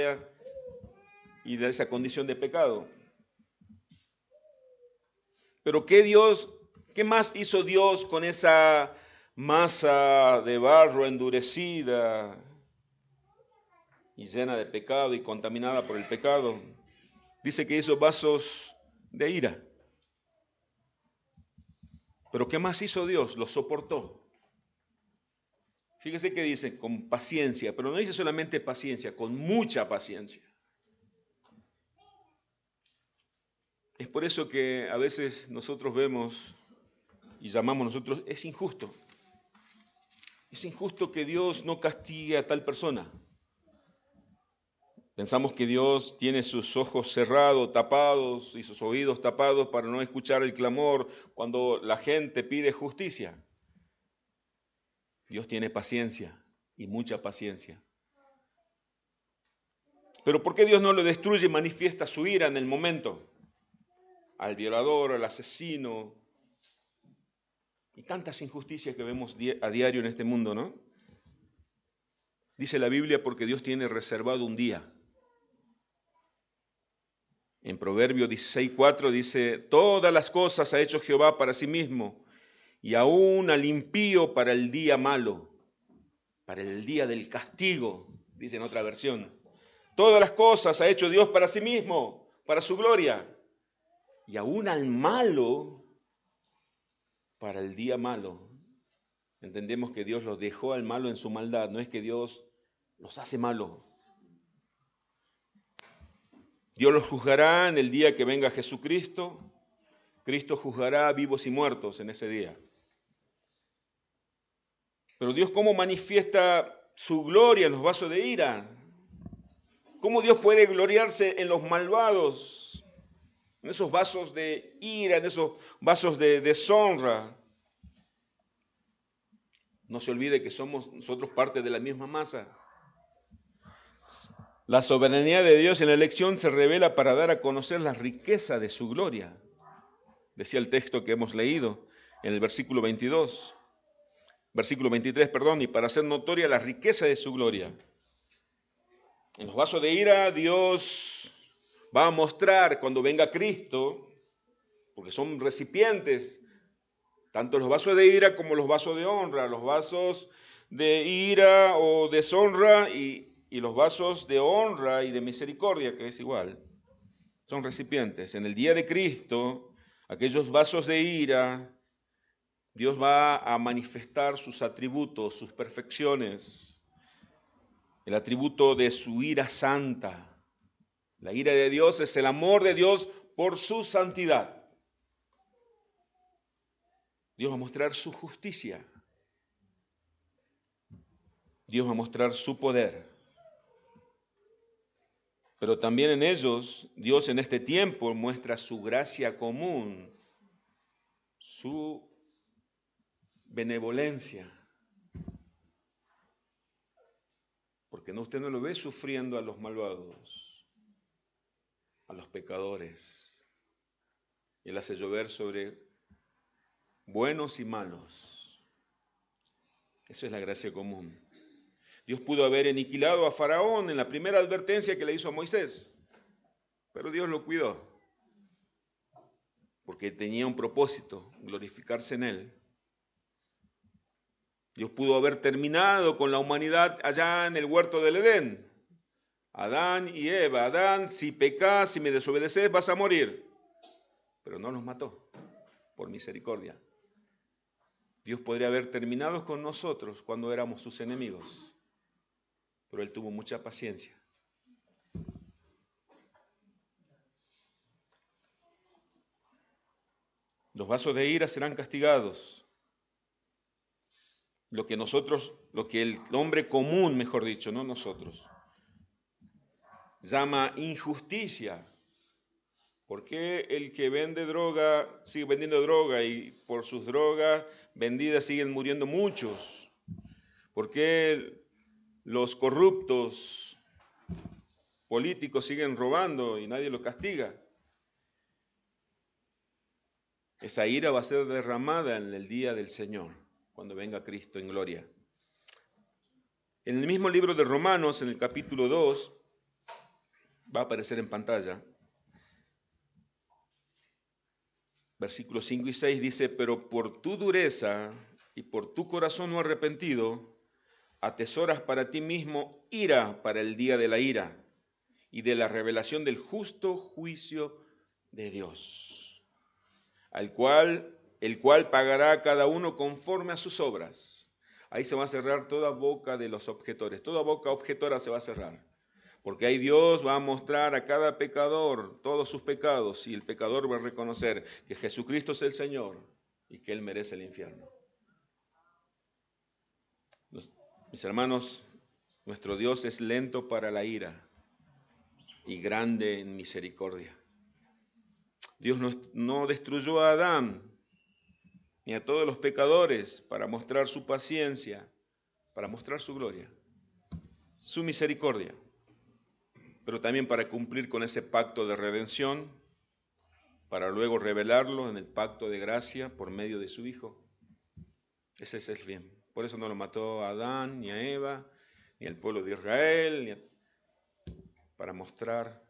y de esa condición de pecado. Pero ¿qué más hizo Dios con esa masa de barro endurecida y llena de pecado y contaminada por el pecado? Dice que hizo vasos de ira. Pero ¿qué más hizo Dios? Lo soportó. Fíjese que dice con paciencia, pero no dice solamente paciencia, con mucha paciencia. Es por eso que a veces nosotros vemos y llamamos nosotros, es injusto. Es injusto que Dios no castigue a tal persona. Pensamos que Dios tiene sus ojos cerrados, tapados y sus oídos tapados para no escuchar el clamor cuando la gente pide justicia. Dios tiene paciencia y mucha paciencia. Pero ¿por qué Dios no lo destruye y manifiesta su ira en el momento? Al violador, al asesino y tantas injusticias que vemos a diario en este mundo, ¿no? Dice la Biblia porque Dios tiene reservado un día. En Proverbios 16:4 dice, todas las cosas ha hecho Jehová para sí mismo, y aún al impío para el día malo, para el día del castigo, dice en otra versión. Todas las cosas ha hecho Dios para sí mismo, para su gloria, y aún al malo para el día malo. Entendemos que Dios los dejó al malo en su maldad, no es que Dios los hace malo. Dios los juzgará en el día que venga Jesucristo. Cristo juzgará a vivos y muertos en ese día. Pero Dios, ¿cómo manifiesta su gloria en los vasos de ira? ¿Cómo Dios puede gloriarse en los malvados? En esos vasos de ira, en esos vasos de deshonra. No se olvide que somos nosotros parte de la misma masa. La soberanía de Dios en la elección se revela para dar a conocer la riqueza de su gloria. Decía el texto que hemos leído en el versículo 23, y para hacer notoria la riqueza de su gloria. En los vasos de ira Dios va a mostrar cuando venga Cristo, porque son recipientes, tanto los vasos de ira como los vasos de honra, los vasos de ira o deshonra y los vasos de honra y de misericordia, que es igual, son recipientes. En el día de Cristo, aquellos vasos de ira, Dios va a manifestar sus atributos, sus perfecciones, el atributo de su ira santa. La ira de Dios es el amor de Dios por su santidad. Dios va a mostrar su justicia. Dios va a mostrar su poder. Pero también en ellos, Dios en este tiempo muestra su gracia común, su benevolencia. Porque usted no lo ve sufriendo a los malvados, a los pecadores. Él hace llover sobre buenos y malos. Eso es la gracia común. Dios pudo haber aniquilado a Faraón en la primera advertencia que le hizo a Moisés, pero Dios lo cuidó, porque tenía un propósito, glorificarse en él. Dios pudo haber terminado con la humanidad allá en el huerto del Edén. Adán y Eva, Adán, si pecas, si me desobedeces, vas a morir. Pero no los mató, por misericordia. Dios podría haber terminado con nosotros cuando éramos sus enemigos, pero Él tuvo mucha paciencia. Los vasos de ira serán castigados. Lo que el hombre común, mejor dicho, no nosotros, llama injusticia. ¿Por qué el que vende droga sigue vendiendo droga y por sus drogas vendidas siguen muriendo muchos? ¿Por qué los corruptos políticos siguen robando y nadie los castiga. Esa ira va a ser derramada en el día del Señor, cuando venga Cristo en gloria. En el mismo libro de Romanos, en el capítulo 2, va a aparecer en pantalla, versículos 5 y 6 dice: pero por tu dureza y por tu corazón no arrepentido, atesoras para ti mismo ira para el día de la ira y de la revelación del justo juicio de Dios, el cual pagará a cada uno conforme a sus obras. Ahí se va a cerrar toda boca de los objetores, toda boca objetora se va a cerrar. Porque ahí Dios va a mostrar a cada pecador todos sus pecados y el pecador va a reconocer que Jesucristo es el Señor y que Él merece el infierno. Mis hermanos, nuestro Dios es lento para la ira y grande en misericordia. Dios no destruyó a Adán ni a todos los pecadores para mostrar su paciencia, para mostrar su gloria, su misericordia, pero también para cumplir con ese pacto de redención, para luego revelarlo en el pacto de gracia por medio de su Hijo. Ese es el fin. Por eso no lo mató a Adán, ni a Eva, ni al pueblo de Israel, para mostrar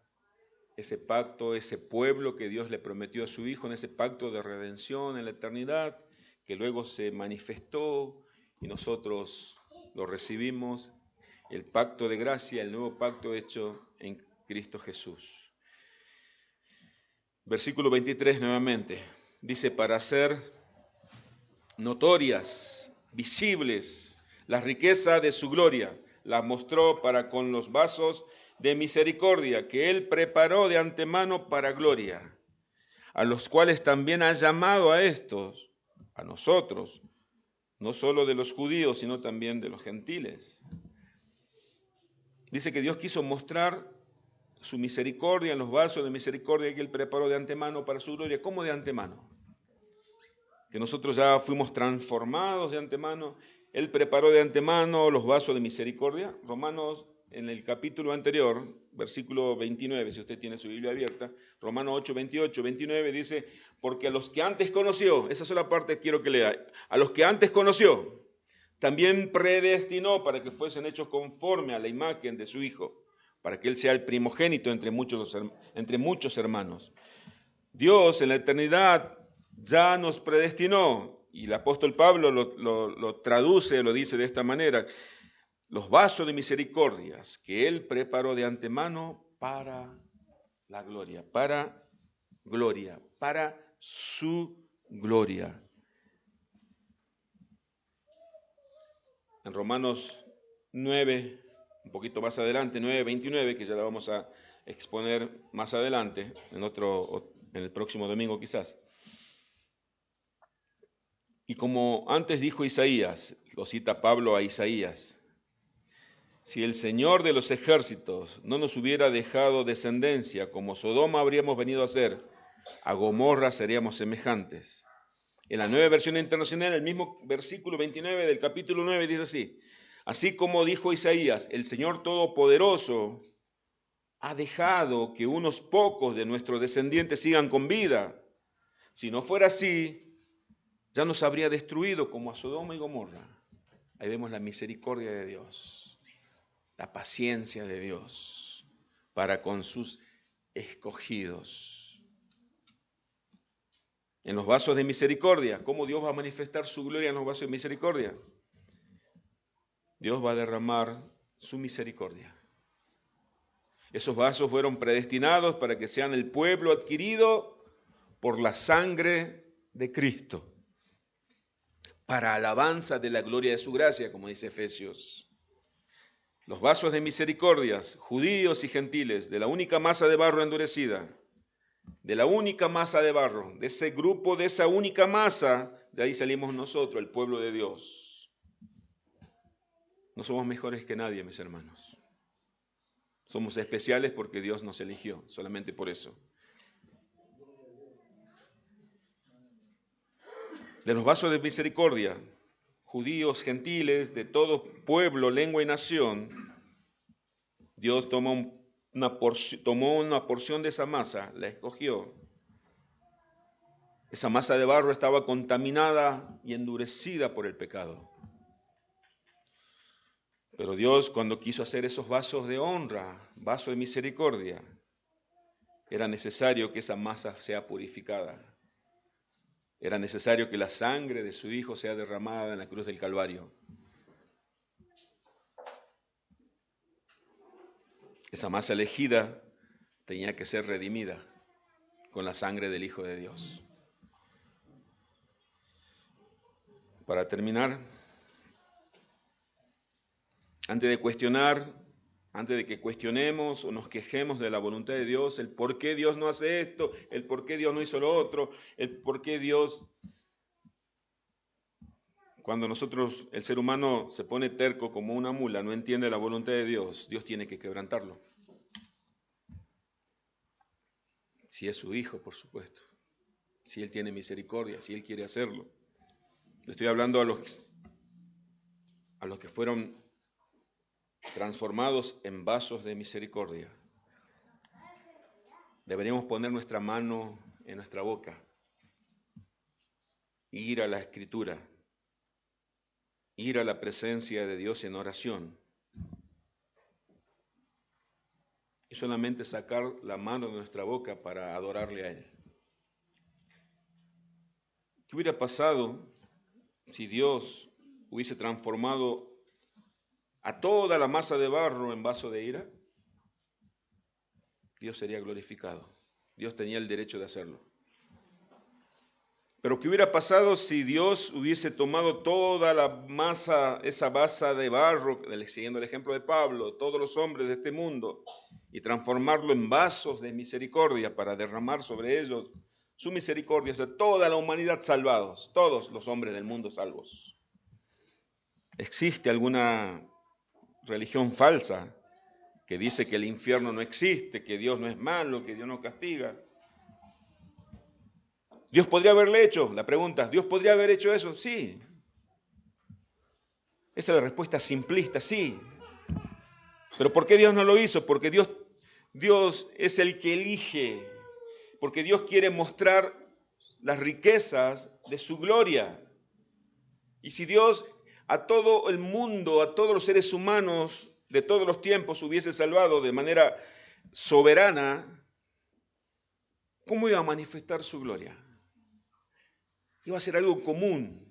ese pacto, ese pueblo que Dios le prometió a su Hijo en ese pacto de redención en la eternidad, que luego se manifestó y nosotros lo recibimos, el pacto de gracia, el nuevo pacto hecho en Cristo Jesús. Versículo 23 nuevamente, dice: para hacer notorias, visibles, la riqueza de su gloria, la mostró para con los vasos de misericordia que Él preparó de antemano para gloria, a los cuales también ha llamado a estos, a nosotros, no solo de los judíos, sino también de los gentiles. Dice que Dios quiso mostrar su misericordia en los vasos de misericordia que Él preparó de antemano para su gloria. ¿Cómo de antemano? Que nosotros ya fuimos transformados de antemano. Él preparó de antemano los vasos de misericordia. Romanos, en el capítulo anterior, versículo 29, si usted tiene su Biblia abierta, Romanos 8, 28, 29 dice: porque a los que antes conoció, esa sola parte quiero que lea, a los que antes conoció, también predestinó para que fuesen hechos conforme a la imagen de su Hijo, para que Él sea el primogénito entre muchos hermanos. Dios en la eternidad ya nos predestinó, y el apóstol Pablo lo traduce, lo dice de esta manera: los vasos de misericordias que Él preparó de antemano para la gloria, para su gloria. En Romanos 9, un poquito más adelante, 9:29, que ya la vamos a exponer más adelante, en el próximo domingo quizás. Y como antes dijo Isaías, lo cita Pablo a Isaías: si el Señor de los ejércitos no nos hubiera dejado descendencia, como Sodoma habríamos venido a ser, a Gomorra seríamos semejantes. En la Nueva Versión Internacional, el mismo versículo 29 del capítulo 9 dice así: así como dijo Isaías, el Señor Todopoderoso ha dejado que unos pocos de nuestros descendientes sigan con vida. Si no fuera así, ya nos habría destruido como a Sodoma y Gomorra. Ahí vemos la misericordia de Dios, la paciencia de Dios para con sus escogidos. En los vasos de misericordia, ¿cómo Dios va a manifestar su gloria en los vasos de misericordia? Dios va a derramar su misericordia. Esos vasos fueron predestinados para que sean el pueblo adquirido por la sangre de Cristo, para alabanza de la gloria de su gracia, como dice Efesios. Los vasos de misericordias, judíos y gentiles, de la única masa de barro endurecida, de la única masa de barro, de ese grupo, de esa única masa, de ahí salimos nosotros, el pueblo de Dios. No somos mejores que nadie, mis hermanos. Somos especiales porque Dios nos eligió, solamente por eso. De los vasos de misericordia, judíos, gentiles, de todo pueblo, lengua y nación, Dios toma tomó una porción de esa masa, la escogió. Esa masa de barro estaba contaminada y endurecida por el pecado. Pero Dios, cuando quiso hacer esos vasos de honra, vasos de misericordia, era necesario que esa masa sea purificada. Era necesario que la sangre de su Hijo sea derramada en la cruz del Calvario. Esa masa elegida tenía que ser redimida con la sangre del Hijo de Dios. Para terminar, antes de que cuestionemos o nos quejemos de la voluntad de Dios, el por qué Dios no hace esto, el por qué Dios no hizo lo otro, el por qué Dios... Cuando el ser humano se pone terco como una mula, no entiende la voluntad de Dios, Dios tiene que quebrantarlo. Si es su Hijo, por supuesto. Si Él tiene misericordia, si Él quiere hacerlo. Le estoy hablando a los que fueron transformados en vasos de misericordia. Deberíamos poner nuestra mano en nuestra boca, ir a la Escritura, ir a la presencia de Dios en oración y solamente sacar la mano de nuestra boca para adorarle a Él. ¿Qué hubiera pasado si Dios hubiese transformado a toda la masa de barro en vaso de ira? Dios sería glorificado. Dios tenía el derecho de hacerlo. Pero ¿qué hubiera pasado si Dios hubiese tomado toda la masa, esa masa de barro, siguiendo el ejemplo de Pablo, todos los hombres de este mundo, y transformarlo en vasos de misericordia para derramar sobre ellos su misericordia, o sea, toda la humanidad salvados, todos los hombres del mundo salvos? ¿Existe alguna religión falsa que dice que el infierno no existe, que Dios no es malo, que Dios no castiga? ¿Dios podría haberle hecho? La pregunta, ¿Dios podría haber hecho eso? Sí. Esa es la respuesta simplista, sí. ¿Pero por qué Dios no lo hizo? Porque Dios es el que elige, porque Dios quiere mostrar las riquezas de su gloria. Y si Dios a todo el mundo, a todos los seres humanos de todos los tiempos hubiese salvado de manera soberana, ¿cómo iba a manifestar su gloria? Iba a ser algo común.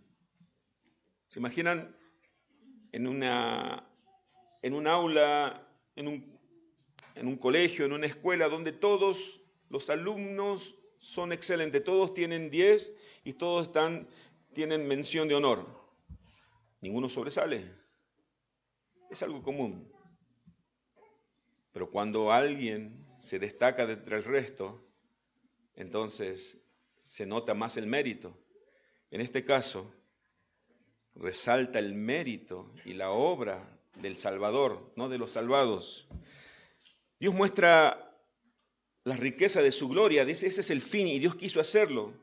¿Se imaginan en un aula, en un colegio, en una escuela, donde todos los alumnos son excelentes, todos tienen 10 y todos tienen mención de honor? Ninguno sobresale. Es algo común. Pero cuando alguien se destaca de entre el resto, entonces se nota más el mérito. En este caso, resalta el mérito y la obra del Salvador, no de los salvados. Dios muestra la riqueza de su gloria, dice, ese es el fin, y Dios quiso hacerlo.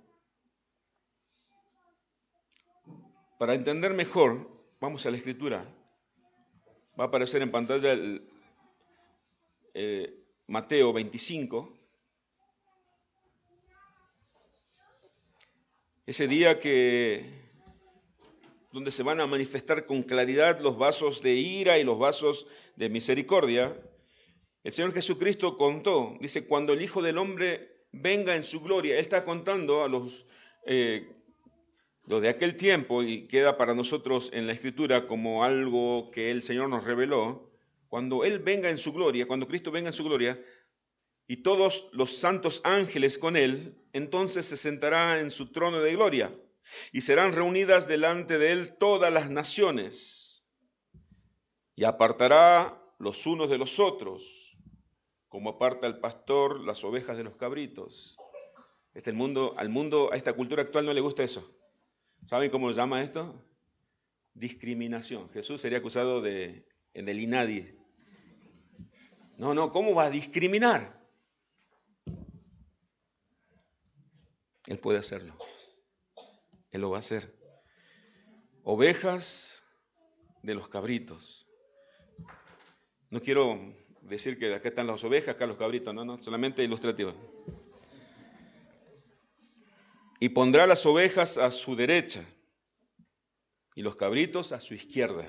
Para entender mejor, vamos a la Escritura. Va a aparecer en pantalla Mateo 25. Ese día donde se van a manifestar con claridad los vasos de ira y los vasos de misericordia. El Señor Jesucristo contó, dice, cuando el Hijo del Hombre venga en su gloria. Él está contando a los de aquel tiempo, y queda para nosotros en la Escritura como algo que el Señor nos reveló. Cuando Él venga en su gloria, cuando Cristo venga en su gloria, y todos los santos ángeles con Él, entonces se sentará en su trono de gloria, y serán reunidas delante de Él todas las naciones, y apartará los unos de los otros, como aparta el pastor las ovejas de los cabritos. A esta cultura actual no le gusta eso. ¿Saben cómo se llama esto? Discriminación. Jesús sería acusado en el INADI. No, ¿cómo va a discriminar? Él puede hacerlo. Él lo va a hacer. Ovejas de los cabritos. No quiero decir que acá están las ovejas, acá los cabritos, no, solamente ilustrativa. Y pondrá las ovejas a su derecha y los cabritos a su izquierda.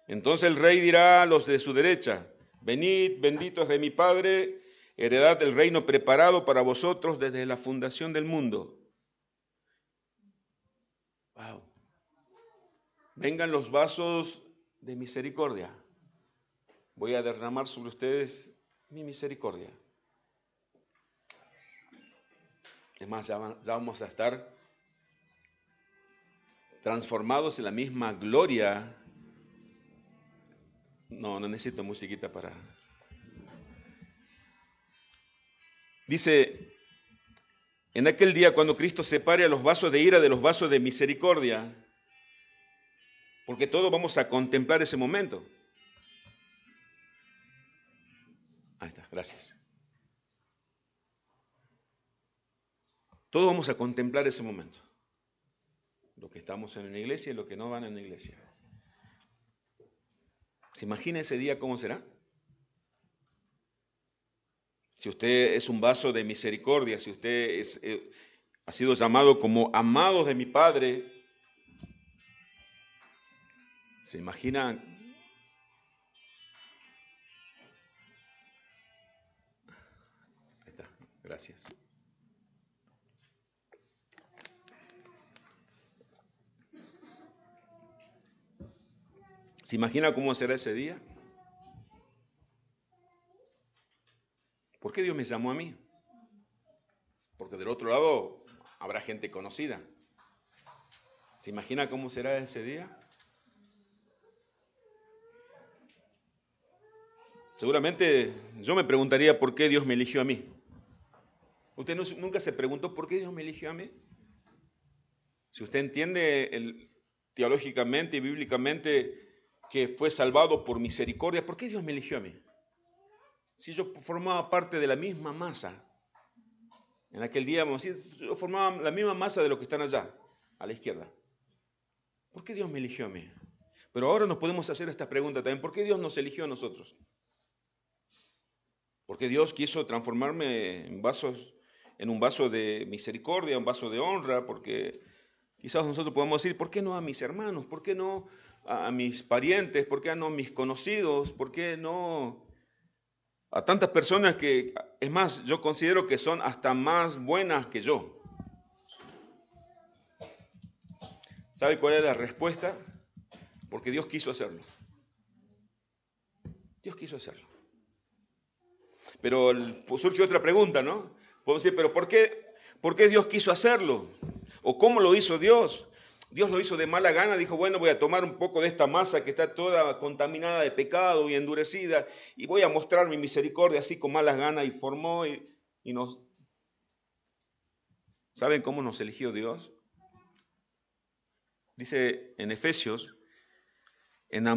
Entonces el rey dirá a los de su derecha: venid, benditos de mi Padre, heredad del reino preparado para vosotros desde la fundación del mundo. Wow. Vengan los vasos de misericordia. Voy a derramar sobre ustedes mi misericordia. Es más, ya vamos a estar transformados en la misma gloria. No necesito musiquita para... Dice, en aquel día cuando Cristo separe a los vasos de ira de los vasos de misericordia, porque todos vamos a contemplar ese momento. Ahí está, gracias. Todos vamos a contemplar ese momento. Los que estamos en la iglesia y los que no van en la iglesia. ¿Se imagina ese día cómo será? Si usted es un vaso de misericordia, si usted ha sido llamado como amados de mi Padre, ¿se imagina? Ahí está, gracias. ¿Se imagina cómo será ese día? ¿Por qué Dios me llamó a mí? Porque del otro lado habrá gente conocida. ¿Se imagina cómo será ese día? Seguramente yo me preguntaría por qué Dios me eligió a mí. ¿Usted nunca se preguntó por qué Dios me eligió a mí? Si usted entiende teológicamente y bíblicamente que fue salvado por misericordia, ¿por qué Dios me eligió a mí? Si yo formaba parte de la misma masa, en aquel día, vamos a decir, yo formaba la misma masa de los que están allá, a la izquierda. ¿Por qué Dios me eligió a mí? Pero ahora nos podemos hacer esta pregunta también, ¿por qué Dios nos eligió a nosotros? Porque Dios quiso transformarme en un vaso de misericordia, un vaso de honra, porque quizás nosotros podamos decir, ¿por qué no a mis hermanos? ¿Por qué no a mis parientes? ¿Por qué no a mis conocidos? ¿Por qué no a tantas personas que, es más, yo considero que son hasta más buenas que yo? ¿Sabe cuál es la respuesta? Porque Dios quiso hacerlo. Dios quiso hacerlo. Pero surge otra pregunta, ¿no? Podemos decir, ¿pero por qué Dios quiso hacerlo? ¿O cómo lo hizo Dios? Dios lo hizo de mala gana, dijo, bueno, voy a tomar un poco de esta masa que está toda contaminada de pecado y endurecida y voy a mostrar mi misericordia así con malas ganas, y formó y nos... ¿Saben cómo nos eligió Dios? Dice en Efesios, con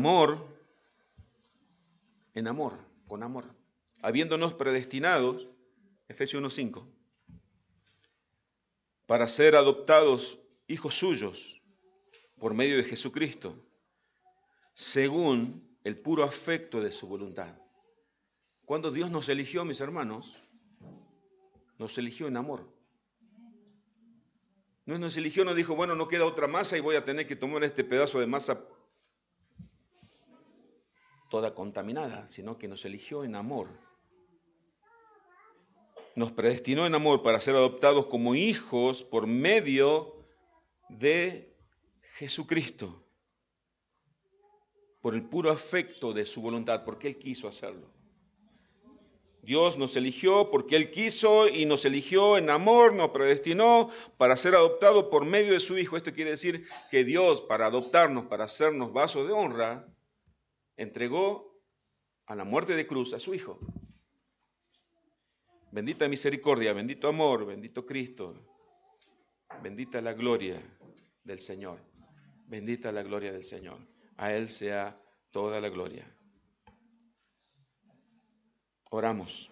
amor, habiéndonos predestinados, Efesios 1:5, para ser adoptados hijos suyos por medio de Jesucristo, según el puro afecto de su voluntad. Cuando Dios nos eligió, mis hermanos, nos eligió en amor. No nos eligió, nos dijo, bueno, no queda otra masa y voy a tener que tomar este pedazo de masa toda contaminada, sino que nos eligió en amor. Nos predestinó en amor para ser adoptados como hijos por medio de Jesucristo, por el puro afecto de su voluntad, porque Él quiso hacerlo. Dios nos eligió porque Él quiso y nos eligió en amor, nos predestinó para ser adoptados por medio de su Hijo. Esto quiere decir que Dios, para adoptarnos, para hacernos vasos de honra, entregó a la muerte de cruz a su Hijo. Bendita misericordia, bendito amor, bendito Cristo, bendita la gloria del Señor, bendita la gloria del Señor. A Él sea toda la gloria. Oramos.